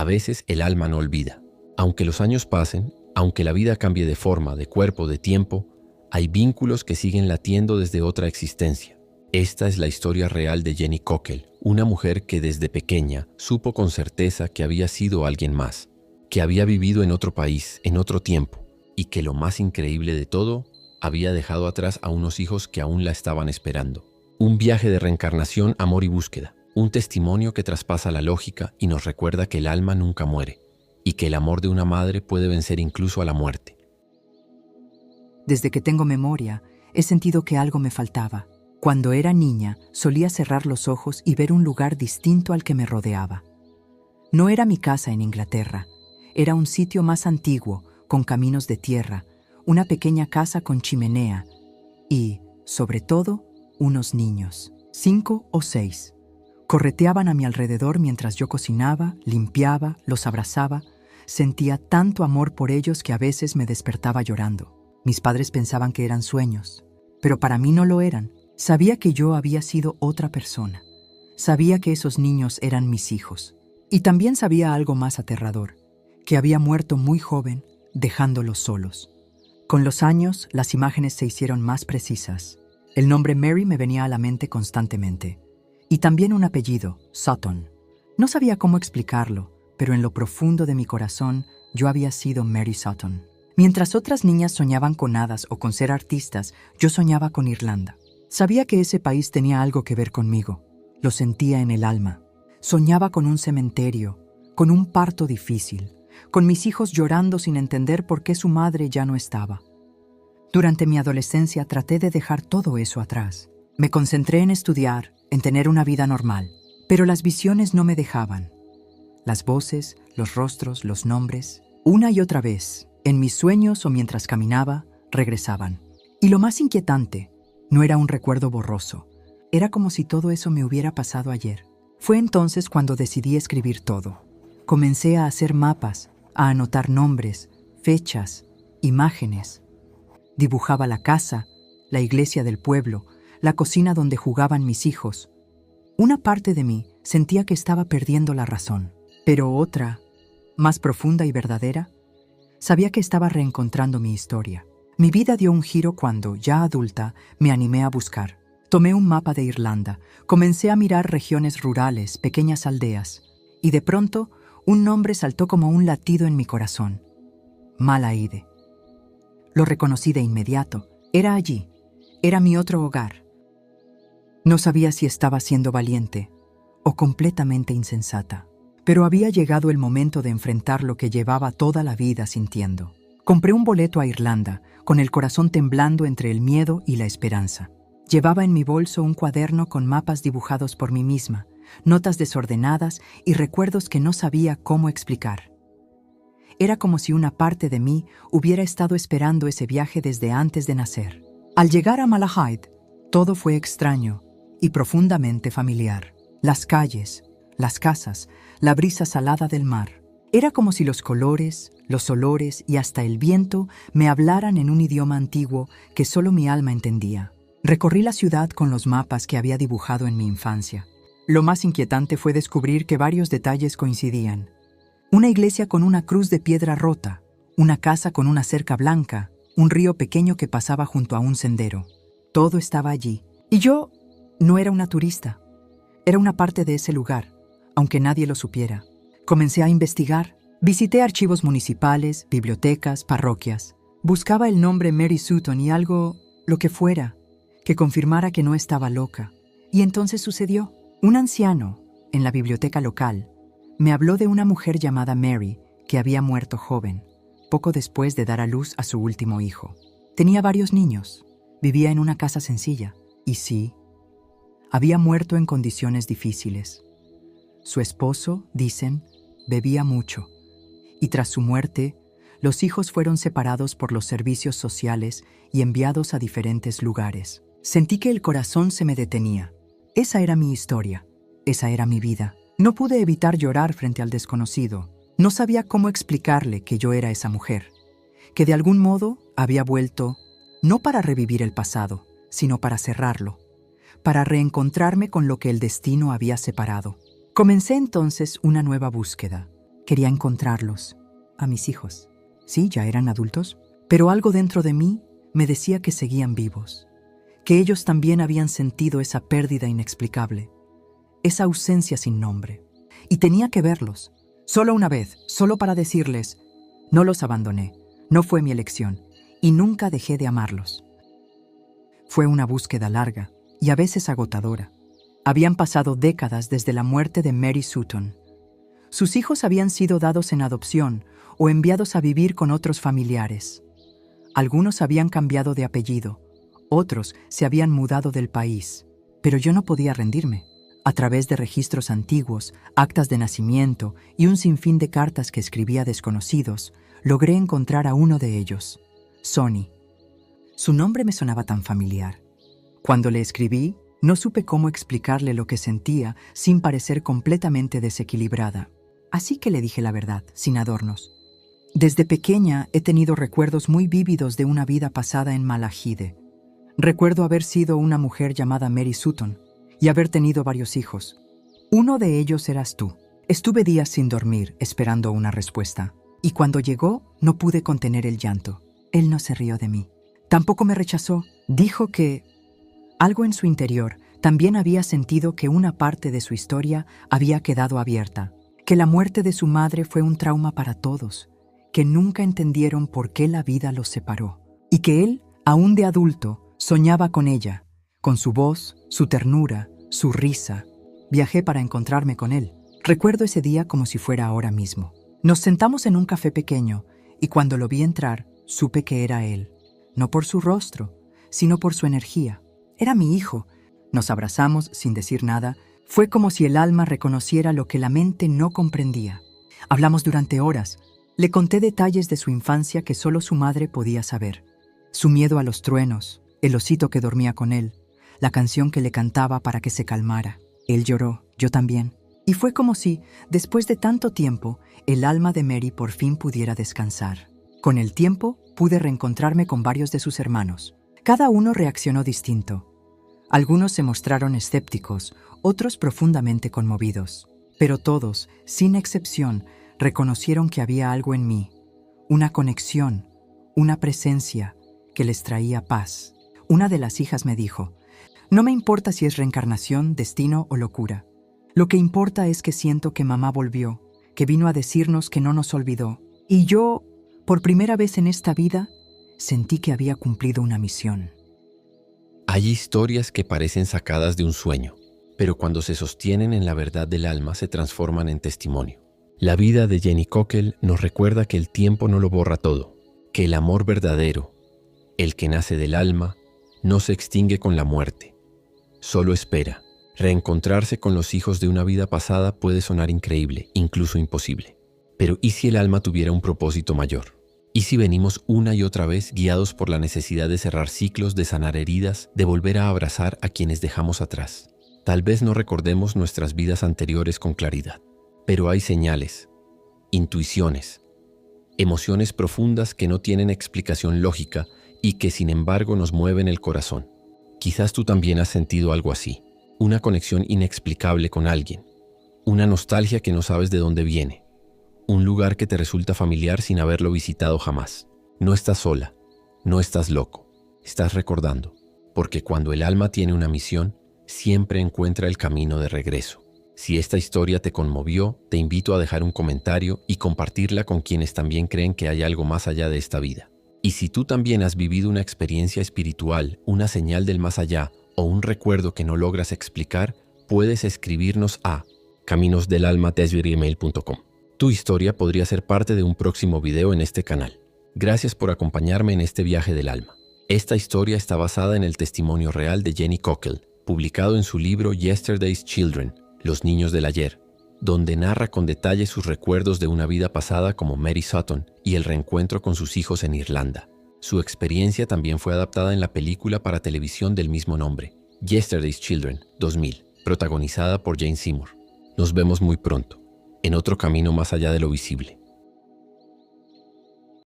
A veces el alma no olvida. Aunque los años pasen, aunque la vida cambie de forma, de cuerpo, de tiempo, hay vínculos que siguen latiendo desde otra existencia. Esta es la historia real de Jenny Cockell, una mujer que desde pequeña supo con certeza que había sido alguien más, que había vivido en otro país, en otro tiempo, y que lo más increíble de todo, había dejado atrás a unos hijos que aún la estaban esperando. Un viaje de reencarnación, amor y búsqueda, un testimonio que traspasa la lógica y nos recuerda que el alma nunca muere, y que el amor de una madre puede vencer incluso a la muerte. Desde que tengo memoria, he sentido que algo me faltaba. Cuando era niña, solía cerrar los ojos y ver un lugar distinto al que me rodeaba. No era mi casa en Inglaterra, era un sitio más antiguo, con caminos de tierra, una pequeña casa con chimenea y, sobre todo, unos niños, 5 o 6. Correteaban a mi alrededor mientras yo cocinaba, limpiaba, los abrazaba. Sentía tanto amor por ellos que a veces me despertaba llorando. Mis padres pensaban que eran sueños, pero para mí no lo eran. Sabía que yo había sido otra persona. Sabía que esos niños eran mis hijos. Y también sabía algo más aterrador, que había muerto muy joven, dejándolos solos. Con los años, las imágenes se hicieron más precisas. El nombre Mary me venía a la mente constantemente. Y también un apellido, Sutton. No sabía cómo explicarlo, pero en lo profundo de mi corazón, yo había sido Mary Sutton. Mientras otras niñas soñaban con hadas o con ser artistas, yo soñaba con Irlanda. Sabía que ese país tenía algo que ver conmigo. Lo sentía en el alma. Soñaba con un cementerio, con un parto difícil, con mis hijos llorando sin entender por qué su madre ya no estaba. Durante mi adolescencia traté de dejar todo eso atrás. Me concentré en estudiar, en tener una vida normal, pero las visiones no me dejaban. Las voces, los rostros, los nombres, una y otra vez, en mis sueños o mientras caminaba, regresaban. Y lo más inquietante, no era un recuerdo borroso. Era como si todo eso me hubiera pasado ayer. Fue entonces cuando decidí escribir todo. Comencé a hacer mapas, a anotar nombres, fechas, imágenes. Dibujaba la casa, la iglesia del pueblo, la cocina donde jugaban mis hijos. Una parte de mí sentía que estaba perdiendo la razón, pero otra, más profunda y verdadera, sabía que estaba reencontrando mi historia. Mi vida dio un giro cuando, ya adulta, me animé a buscar. Tomé un mapa de Irlanda, comencé a mirar regiones rurales, pequeñas aldeas, y de pronto un nombre saltó como un latido en mi corazón. Malaide. Lo reconocí de inmediato. Era allí. Era mi otro hogar. No sabía si estaba siendo valiente o completamente insensata, pero había llegado el momento de enfrentar lo que llevaba toda la vida sintiendo. Compré un boleto a Irlanda, con el corazón temblando entre el miedo y la esperanza. Llevaba en mi bolso un cuaderno con mapas dibujados por mí misma, notas desordenadas y recuerdos que no sabía cómo explicar. Era como si una parte de mí hubiera estado esperando ese viaje desde antes de nacer. Al llegar a Malahide, todo fue extraño y profundamente familiar. Las calles, las casas, la brisa salada del mar. Era como si los colores, los olores y hasta el viento me hablaran en un idioma antiguo que solo mi alma entendía. Recorrí la ciudad con los mapas que había dibujado en mi infancia. Lo más inquietante fue descubrir que varios detalles coincidían. Una iglesia con una cruz de piedra rota, una casa con una cerca blanca, un río pequeño que pasaba junto a un sendero. Todo estaba allí. Y yo no era una turista. Era una parte de ese lugar, aunque nadie lo supiera. Comencé a investigar. Visité archivos municipales, bibliotecas, parroquias. Buscaba el nombre Mary Sutton y algo, lo que fuera, que confirmara que no estaba loca. Y entonces sucedió. Un anciano, en la biblioteca local, me habló de una mujer llamada Mary que había muerto joven, poco después de dar a luz a su último hijo. Tenía varios niños, vivía en una casa sencilla, y sí, había muerto en condiciones difíciles. Su esposo, dicen, bebía mucho, y tras su muerte, los hijos fueron separados por los servicios sociales y enviados a diferentes lugares. Sentí que el corazón se me detenía. Esa era mi historia, esa era mi vida. No pude evitar llorar frente al desconocido. No sabía cómo explicarle que yo era esa mujer, que de algún modo había vuelto, no para revivir el pasado, sino para cerrarlo, para reencontrarme con lo que el destino había separado. Comencé entonces una nueva búsqueda. Quería encontrarlos, a mis hijos. Sí, ya eran adultos, pero algo dentro de mí me decía que seguían vivos, que ellos también habían sentido esa pérdida inexplicable, esa ausencia sin nombre. Y tenía que verlos, solo una vez, solo para decirles, no los abandoné, no fue mi elección, y nunca dejé de amarlos. Fue una búsqueda larga y a veces agotadora. Habían pasado décadas desde la muerte de Mary Sutton. Sus hijos habían sido dados en adopción o enviados a vivir con otros familiares. Algunos habían cambiado de apellido, otros se habían mudado del país. Pero yo no podía rendirme. A través de registros antiguos, actas de nacimiento y un sinfín de cartas que escribía a desconocidos, logré encontrar a uno de ellos, Sonny. Su nombre me sonaba tan familiar. Cuando le escribí, no supe cómo explicarle lo que sentía sin parecer completamente desequilibrada. Así que le dije la verdad, sin adornos. Desde pequeña he tenido recuerdos muy vívidos de una vida pasada en Malahide. Recuerdo haber sido una mujer llamada Mary Sutton y haber tenido varios hijos. Uno de ellos eras tú. Estuve días sin dormir esperando una respuesta. Y cuando llegó, no pude contener el llanto. Él no se rió de mí. Tampoco me rechazó. Dijo que algo en su interior también había sentido que una parte de su historia había quedado abierta, que la muerte de su madre fue un trauma para todos, que nunca entendieron por qué la vida los separó, y que él, aún de adulto, soñaba con ella, con su voz, su ternura, su risa. Viajé para encontrarme con él. Recuerdo ese día como si fuera ahora mismo. Nos sentamos en un café pequeño, y cuando lo vi entrar, supe que era él, no por su rostro, sino por su energía. Era mi hijo. Nos abrazamos sin decir nada. Fue como si el alma reconociera lo que la mente no comprendía. Hablamos durante horas. Le conté detalles de su infancia que solo su madre podía saber. Su miedo a los truenos, el osito que dormía con él, la canción que le cantaba para que se calmara. Él lloró, yo también. Y fue como si, después de tanto tiempo, el alma de Mary por fin pudiera descansar. Con el tiempo, pude reencontrarme con varios de sus hermanos. Cada uno reaccionó distinto. Algunos se mostraron escépticos, otros profundamente conmovidos. Pero todos, sin excepción, reconocieron que había algo en mí, una conexión, una presencia que les traía paz. Una de las hijas me dijo, no me importa si es reencarnación, destino o locura. Lo que importa es que siento que mamá volvió, que vino a decirnos que no nos olvidó. Y yo, por primera vez en esta vida, sentí que había cumplido una misión. Hay historias que parecen sacadas de un sueño, pero cuando se sostienen en la verdad del alma se transforman en testimonio. La vida de Jenny Cockell nos recuerda que el tiempo no lo borra todo, que el amor verdadero, el que nace del alma, no se extingue con la muerte. Solo espera. Reencontrarse con los hijos de una vida pasada puede sonar increíble, incluso imposible. Pero ¿y si el alma tuviera un propósito mayor? ¿Y si venimos una y otra vez guiados por la necesidad de cerrar ciclos, de sanar heridas, de volver a abrazar a quienes dejamos atrás? Tal vez no recordemos nuestras vidas anteriores con claridad, pero hay señales, intuiciones, emociones profundas que no tienen explicación lógica y que sin embargo nos mueven el corazón. Quizás tú también has sentido algo así, una conexión inexplicable con alguien, una nostalgia que no sabes de dónde viene, un lugar que te resulta familiar sin haberlo visitado jamás. No estás sola, no estás loco, estás recordando, porque cuando el alma tiene una misión, siempre encuentra el camino de regreso. Si esta historia te conmovió, te invito a dejar un comentario y compartirla con quienes también creen que hay algo más allá de esta vida. Y si tú también has vivido una experiencia espiritual, una señal del más allá o un recuerdo que no logras explicar, puedes escribirnos a caminosdelalma@gmail.com. Tu historia podría ser parte de un próximo video en este canal. Gracias por acompañarme en este viaje del alma. Esta historia está basada en el testimonio real de Jenny Cockell, publicado en su libro Yesterday's Children, Los niños del ayer, donde narra con detalle sus recuerdos de una vida pasada como Mary Sutton y el reencuentro con sus hijos en Irlanda. Su experiencia también fue adaptada en la película para televisión del mismo nombre, Yesterday's Children, 2000, protagonizada por Jane Seymour. Nos vemos muy pronto, en otro camino más allá de lo visible.